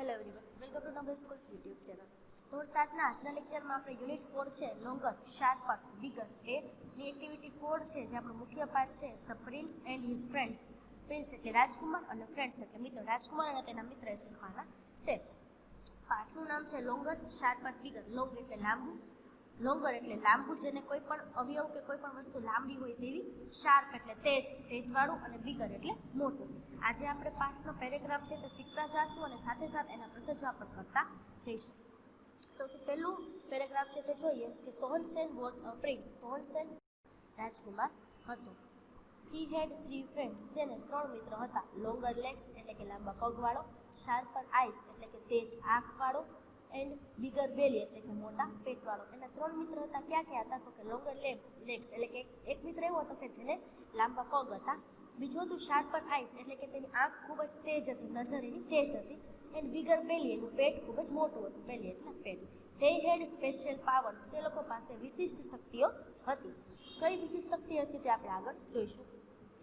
Hello everyone, welcome to Noble Schools YouTube channel. ધોરણ 7ના આજના લેક્ચરમાં આપણે યુનિટ 4 છે longer, sharper, bigger any activity 4 છે જે આપણો મુખ્ય પાઠ છે the prince and his friends. Prince એટલે રાજકુમાર અને ફ્રેન્ડ્સ એટલે મિત્રો. રાજકુમાર અને તેના મિત્રએ શીખવાના છે. પાઠનું નામ છે લોંગર, શાર્પર, બિગર. લોંગ એટલે લાંબુ, લોંગર એટલે લાંબુ જેને કોઈ પણ અવયવ કે કોઈ પણ વસ્તુ લાંબી હોય તેવી. શાર્પ એટલે તેજ, તેજવાળું. અને બિગર એટલે મોટું. આજે આપણે પાઠનો પેરેગ્રાફ છે તે શીખતા જઈશું અને સાથે સાથે એના પ્રશ્ન જવાબ પણ કરતા જઈશું. સૌથી પહેલું પેરેગ્રાફ છે તે જોઈએ કે સોહનસેન વોઝ અ પ્રિન્સ. સોહનસેન રાજકુમાર હતો. હી હેડ 3 ફ્રેન્ડ્સ. તેને 3 મિત્ર હતા. લોંગર લેગ્સ એટલે કે લાંબા પગવાળો, શાર્પર આઈસ એટલે કે તેજ આંખવાળો, એન્ડ બિગર બેલી એટલે કે મોટા પેટવાળો. એના 3 મિત્ર હતા. ક્યાં ક્યાં હતા? તો કે લોંગર લેગ્સ એટલે કે એક મિત્ર એવો હતો કે જેને લાંબા પગ હતા. બીજું હતું શાર્પર આઈસ એટલે કે તેની આંખ ખૂબ જ તેજ હતી, નજર એની તેજ હતી. એન્ડ બિગર બેલી એનું પેટ ખૂબ જ મોટું હતું. બેલી એટલે પેટ. They had special powers. તે લોકો પાસે વિશિષ્ટ શક્તિઓ હતી. કઈ વિશિષ્ટ શક્તિ હતી તે આપણે આગળ જોઈશું.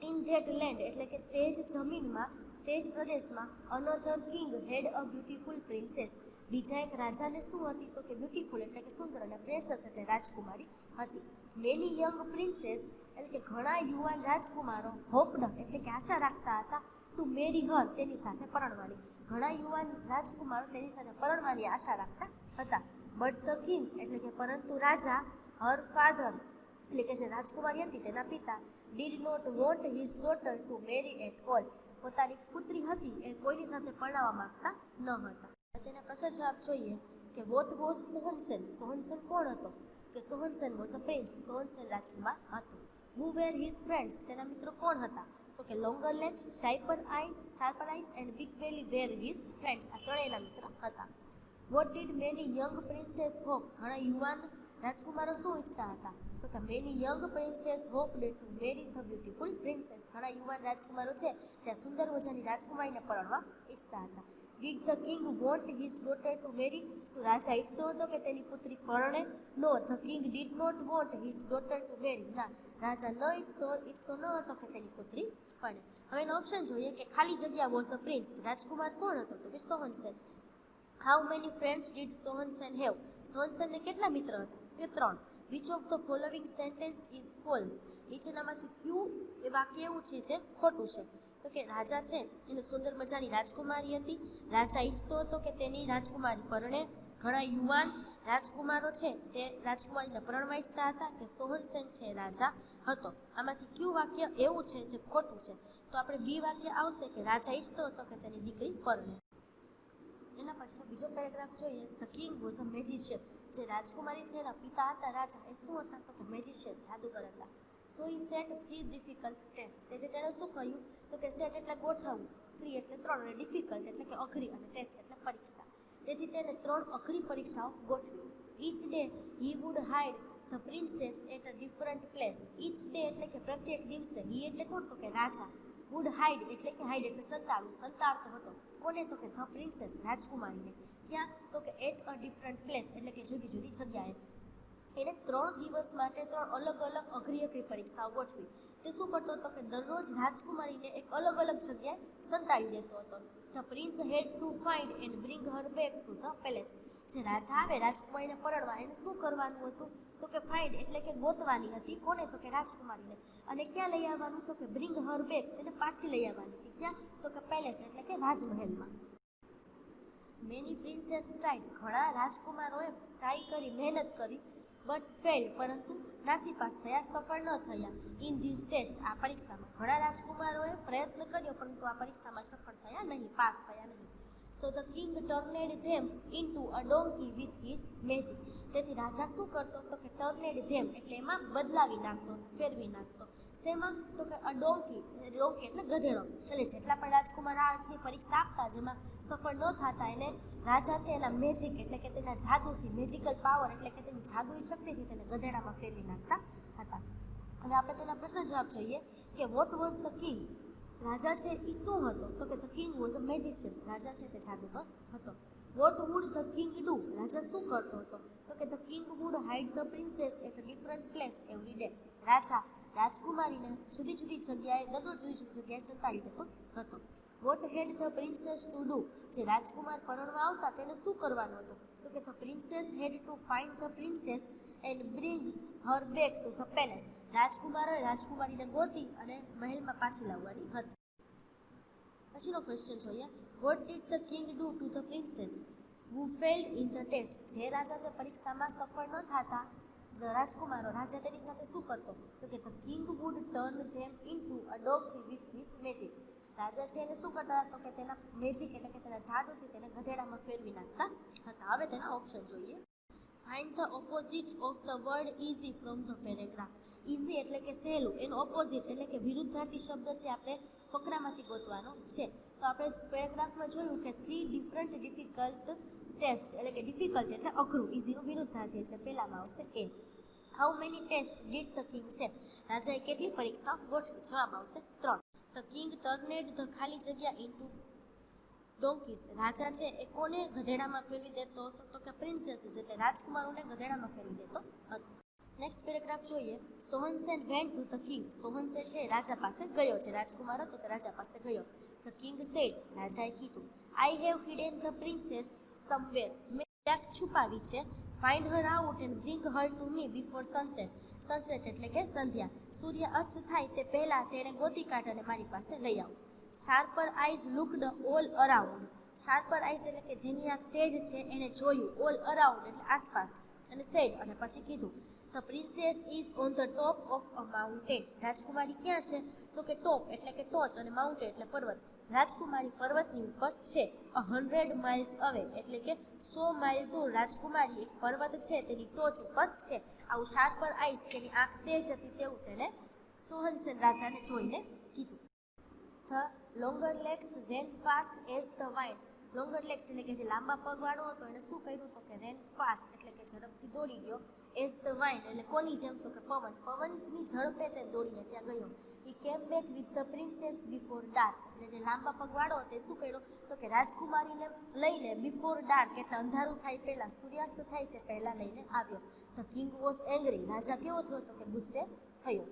ઇન ધેટ લેન્ડ એટલે કે તેજ જમીનમાં, તેજ પ્રદેશમાં, another king had a beautiful princess. બીજા એક રાજાને શું હતી? તો કે બ્યુટીફુલ એટલે કે સુંદર, અને પ્રિન્સેસ એટલે રાજકુમારી હતી. મેની યંગ પ્રિન્સેસ એટલે કે ઘણા યુવાન રાજકુમારો હોપડ એટલે કે આશા રાખતા હતા ટુ મેરી હર તેની સાથે પરણવાની. ઘણા યુવાન રાજકુમારો તેની સાથે પરણવાની આશા રાખતા હતા. બટ ધ કિંગ એટલે કે પરંતુ રાજા, હર ફાધર એટલે કે જે રાજકુમારી હતી તેના પિતા, did not want his daughter to marry at all. પોતાની પુત્રી હતી એ કોઈની સાથે પરણાવવા માંગતા ન હતા. તેના પ્રશ્ન જવાબ જોઈએ કે વોટ વોઝ સોહનસેન. સોહનસેન કોણ હતો? કે સોહનસેન વોઝ અ પ્રિન્સ. સોહનસેન રાજકુમાર હતો. Who were his friends. તેના મિત્રો કોણ હતા? તો કે longer legs, sharper eyes and big belly were his friends. આ ત્રણેયના મિત્ર હતા. What did many young princes hope. ઘણા યુવાન રાજકુમારો શું ઈચ્છતા હતા? તો કે many young princes hoped to marry the beautiful princess. ઘણા યુવાન રાજકુમારો છે ત્યાં સુંદર મજાની રાજકુમારીને પરણવા ઈચ્છતા હતા. Did the king want his daughter to marry. શું રાજા ઈચ્છતો હતો કે તેની પુત્રી પરણે? No, the king did not want his daughter to marry. ના, રાજા ઈચ્છતો ન હતો કે તેની પુત્રી પરણે. હવે એનો ઓપ્શન જોઈએ કે ખાલી જગ્યા વોઝ ધ પ્રિન્સ. રાજકુમાર કોણ હતો? તો કે Sohansen. How many friends did Sohansen have. સોહનસેનને કેટલા મિત્ર હતા? એ 3. Which of the following sentence is false. નીચેનામાંથી કયું એ વાક્ય એવું છે જે ખોટું છે? તો કે રાજા છે એને સુંદર મજાની રાજકુમારી હતી. રાજા ઈચ્છતો હતો કે તેની રાજકુમારી પરણે. ઘણા યુવાન રાજકુમારો છે તે રાજકુમારીને પરણવા ઈચ્છતા હતા. કે સોહનસેન છે રાજા હતો. આમાંથી કયું વાક્ય એવું છે જે ખોટું છે? તો આપણે બી વાક્ય આવશે કે રાજા ઈચ્છતો હતો કે તેની દીકરી પરણે. એના પછીનો બીજો પેરેગ્રાફ જોઈએ. The king was a magician. જે રાજકુમારી છે એના પિતા હતા રાજા, એ શું હતા? તો કે મેજિશિયન, જાદુગર હતા. સો હી સેટ 3 ડિફિકલ્ટ ટેસ્ટ. તેથી તેણે શું કહ્યું? તો કે સેટ એટલે ગોઠવવું, 3 એટલે 3, અને ડિફિકલ્ટ એટલે કે અઘરી, અને ટેસ્ટ એટલે પરીક્ષા. તેથી તેને 3 અઘરી પરીક્ષાઓ ગોઠવી. Each day he would hide the princess at a different place. Each day એટલે કે પ્રત્યેક દિવસે. હી એટલે કોણ? તો કે રાજા. વુડ હાઇડ એટલે કે હાઇડ એટલે સંતાડવું, સંતાડતો હતો. કોને? તો કે ધ પ્રિન્સેસ રાજકુમારીને. ક્યાં? તો કે એટ અ ડિફરન્ટ પ્લેસ એટલે કે જુદી જુદી જગ્યાએ. એને 3 દિવસ માટે 3 અલગ અલગ અઘરી પરીક્ષાઓ ગોઠવી. તે શું કરતો હતો? કે દરરોજ રાજકુમારીને એક અલગ અલગ જગ્યાએ સંતાડી દેતો હતો. The prince had to find and bring her back to the palace. જે રાજા આવે રાજકુમારીને પરણવા, એને શું કરવાનું હતું? તો કે ફાઇન્ડ એટલે કે ગોતવાની હતી. કોને? તો કે રાજકુમારીને. અને ક્યાં લઈ આવવાનું? તો કે બ્રિંગ હર બેક, તેને પાછી લઈ આવવાની હતી. ક્યાં? તો કે પેલેસ એટલે કે રાજમહેલમાં. Many princess tried. ઘણા રાજકુમારોએ ટ્રાય કરી, મહેનત કરી, બટ ફેલ પરંતુ નાસીપાસ થયા, સફળ ન થયા. ઇન ધીસ ટેસ્ટ આ પરીક્ષામાં. ઘણા રાજકુમારોએ પ્રયત્ન કર્યો પરંતુ આ પરીક્ષામાં સફળ થયા નહીં, પાસ થયા નહીં. So the king turned them into a donkey with his magic. તેથી રાજા શું કરતો? તો કે ટર્નેડ ધેમ એટલે એમાં બદલાવી નાખતો, ફેરવી નાખતો. શેમાં? તો કે અ ડોંકી એટલે ગધેડો. એટલે જેટલા પણ રાજકુમાર આની પરીક્ષા આપતા જેમાં સફળ ન થતા, એને રાજા છે એના મેજિક એટલે કે તેના જાદુથી, મેજિકલ પાવર એટલે કે તેની જાદુઈ શક્તિથી તેને ગધેડામાં ફેરવી નાખતા હતા. હવે આપણે તેના પ્રશ્ન જવાબ જોઈએ કે વોટ વોઝ ધ કિંગ. રાજા છે એ શું હતો? તો કે the king was a magician. રાજા છે તે જાદુગર હતો. What would the king do. રાજા શું કરતો હતો? તો કે the king would hide the princess at a different place every day. રાજા રાજકુમારીને જુદી જુદી જગ્યાએ, દરરોજ જુદી જુદી જગ્યાએ સંતાડી દેતો હતો. Vote had the princess to do, જે રાજકુમાર પરણવા આવતા તેને શું કરવાનું હતું? તો કે the princess had to find the princess and bring her back to the palace. રાજકુમારે રાજકુમારીને ગોતી અને મહેલમાં પાછી લાવવાની હતી. પછીનો ક્વેશ્ચન જોઈએ. What did the king do to the princess who failed in the test, જે રાજા જે પરીક્ષામાં સફળ ન થતા રાજકુમારો, રાજા તેની સાથે શું કરતો? તો કે the king would turn them into a donkey with his magic. રાજા છે એને શું કરતા હતા? તો કે તેના મેજિક એટલે કે તેના જાદુથી તેને ગધેડામાં ફેરવી નાખતા હતા. હવે તેના ઓપ્શન જોઈએ. Find the opposite of the word easy from the paragraph. Easy એટલે કે સહેલું, એનો ઓપોઝિટ એટલે કે વિરુદ્ધાર્થી શબ્દ છે આપણે ફકરામાંથી ગોતવાનો છે. તો આપણે પેરેગ્રાફમાં જોયું કે 3 ડિફરન્ટ ડિફિકલ્ટ ટેસ્ટ, એટલે કે ડિફિકલ્ટ એટલે અઘરું, ઇઝીનું વિરુદ્ધાર્થી એટલે પહેલામાં આવશે એ. How many test did the king set, રાજાએ કેટલી પરીક્ષા ગોઠવી? જવાબ આવશે 3. ધ કિંગ ટર્નેડ ધ ખાલી જગ્યા ઇન્ટુ ડોંકીસ, રાજા છે એ કોને ગધેડામાં ફેરવી દેતો હતો? તો કે પ્રિન્સેસીસ એટલે રાજકુમારોને ગધેડામાં ફેરવી દેતો હતો. નેક્સ્ટ પેરેગ્રાફ જોઈએ. સોહનસેન વેન્ટ ટુ ધ કિંગ, સોહનસેન છે રાજા પાસે ગયો છે, રાજકુમાર હતો તો રાજા પાસે ગયો. ધ કિંગ સેડ, રાજાએ કીધું, I have hidden the princess somewhere, મેં ક્યાંક છુપાવી છે. Find Har out and bring her to me before sunset, sunset એટલે કે સંધ્યા, સૂર્ય અસ્ત થાય તે પહેલાં તેણે ગોતી કાઢ અને મારી પાસે લઈ આવો. Sharper eyes looked all around, sharper eyes એટલે કે જેની આંખ તેજ છે એને જોયું, ઓલ અરાઉન્ડ એટલે આસપાસ, અને સેડ અને પછી કીધું, the princess is on the top of a mountain, રાજકુમારી ક્યાં છે? તો કે ટોપ એટલે કે ટોચ અને માઉન્ટેન એટલે પર્વત, રાજકુમારી પર્વતની ઉપર છે. 100 માઇલ્સ અવે એટલે કે 100 માઇલ દૂર રાજકુમારી એક પર્વત છે તેની ટોચ ઉપર છે. આવું શાર્પર આઈઝ જેની આંખ તેજ હતી તેવું તેને સોહનસેન રાજાને જોઈને કીધું. The longer legs rain fast as the wind, longer legs એટલે કે જે લાંબા પગવાળો હતો એને શું કર્યું? તો કે રેન ફાસ્ટ એટલે કે ઝડપથી દોડી ગયો. એઝ ધ વાઇન્ડ એટલે કોની જેમ? તો કે પવન, પવનની ઝડપે તે દોડીને ત્યાં ગયો. He came back with the princess before dark, એટલે જે લાંબા પગવાળો તે શું કર્યો? તો કે રાજકુમારીને લઈને બિફોર ડાર્ક એટલે અંધારું થાય પહેલાં, સૂર્યાસ્ત થાય તે પહેલાં લઈને આવ્યો. ધ કિંગ વોઝ એંગ્રી, રાજા કેવો થયો? તો કે ગુસ્સે થયો.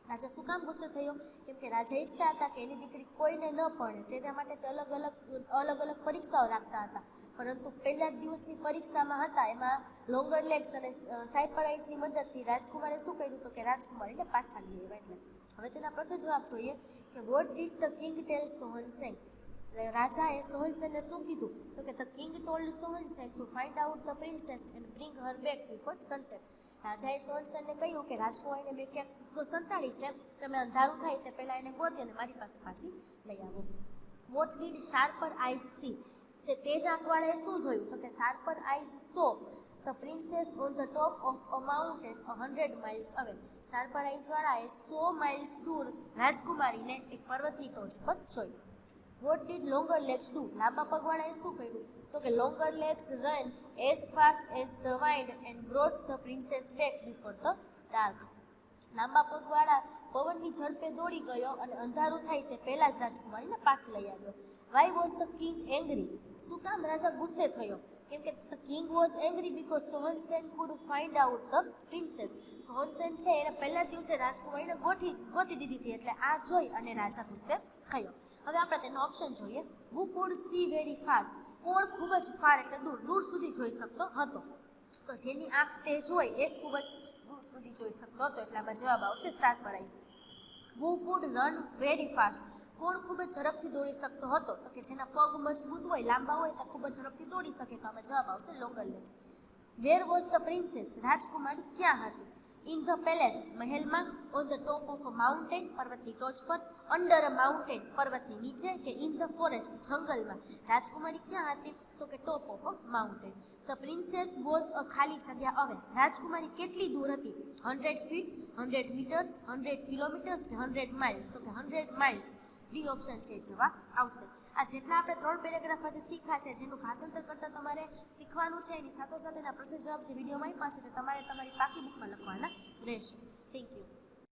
રાજા શું કામ ગુસ્સે થયો? કેમ કે રાજા ઈચ્છતા હતા કે એની દીકરી કોઈને ન પડે, તેના માટે તે અલગ અલગ પરીક્ષાઓ રાખતા હતા. પરંતુ પહેલા જ દિવસની પરીક્ષામાં હતા એમાં લોંગર લેગ્સ અને સાઇપર આઈસની મદદથી રાજકુમારે શું કર્યું? તો કે રાજકુમારીને પાછા લઈ આવ્યા. એટલે હવે તેના પ્રશ્ન જવાબ જોઈએ કે વોટ ડીડ ધ કિંગ ટેલ સોહનસેન, રાજાએ સોહનસેનને શું કીધું? તો કે the king told સોહનસેન to find out the princess and bring her back before sunset, રાજાએ સોહનસેનને કહ્યું કે રાજકુમારીને મેં ક્યાંક સંતાડી છે, તમે અંધારું થાય તે પહેલાં એને ગોતી અને મારી પાસે પાછી લઈ આવો. What did sharper eyes see, જે તેજ આંખવાળાએ શું જોયું? તો કે sharper eyes saw the princess on the top of a mountain 100 miles away, sharper આઈઝવાળાએ 100 માઇલ્સ દૂર રાજકુમારીને એક પર્વતની ટોચ પર જોઈ. What did longer legs do, લાંબા પગવાળાએ શું કર્યું? તો કે longer legs ran as fast as the wind and brought the princess back before the dark, લાંબા પગવાળા પવનની ઝડપે દોડી ગયો અને અંધારું થાય તે પહેલાં જ રાજકુમારીને પાછી લઈ આવ્યો. Why was the king angry, શું કામ રાજા ગુસ્સે થયો? કેમ કે the king was angry because Sohansen could find out the princess, Sohansen છે એને પહેલા દિવસે રાજકુમારીને ગોતી દીધી હતી એટલે આ જોઈ અને રાજા ગુસ્સે થયો. હવે આપણે તેનો ઓપ્શન જોઈએ. હુ કુડ સી વેરી ફાર, કોણ ખૂબ જ ફાર એટલે દૂર, દૂર સુધી જોઈ શકતો હતો. તો જેની આંખ તેજ હોય એ ખૂબ જ દૂર સુધી જોઈ શકતો હતો એટલે આમાં જવાબ આવશે શાર્પર આઈઝ. હુ કુડ રન વેરી ફાસ્ટ, કોણ ખૂબ જ ઝડપથી દોડી શકતો હતો? તો કે જેના પગ મજબૂત હોય, લાંબા હોય તો ખૂબ જ ઝડપથી દોડી શકે, તો આમાં જવાબ આવશે longer legs. Where was the princess, રાજકુમારી ક્યાં હતી? ઇન ધ પેલેસ, મહેલમાં. On the top of a mountain, પર્વતની ટોચ પર. અંડર અ માઉન્ટેન, પર્વતની નીચે. કે ઇન ધ ફોરેસ્ટ, જંગલમાં. રાજકુમારી ક્યાં હતી? તો કે ટોપ of a mountain. The princess was a ખાલી જગ્યા અવે, રાજકુમારી કેટલી દૂર હતી? 100 ફીટ, 100 મીટર્સ, 100 કિલોમીટર્સ કે 100 માઇલ્સ? તો કે 100 માઇલ્સ. ડી ઓપ્શન છે જવાબ આવશે. આ જેટલા આપણે 3 પેરેગ્રાફ આજે શીખ્યા છે, જેનું ભાષાંતર કરતાં તમારે શીખવાનું છે, એની સાથોસાથ એના પ્રશ્ન જવાબ જે વિડીયોમાં આપ્યા છે તે તમારે તમારી પાકી બુકમાં લખવાના રહેશે. Thank you.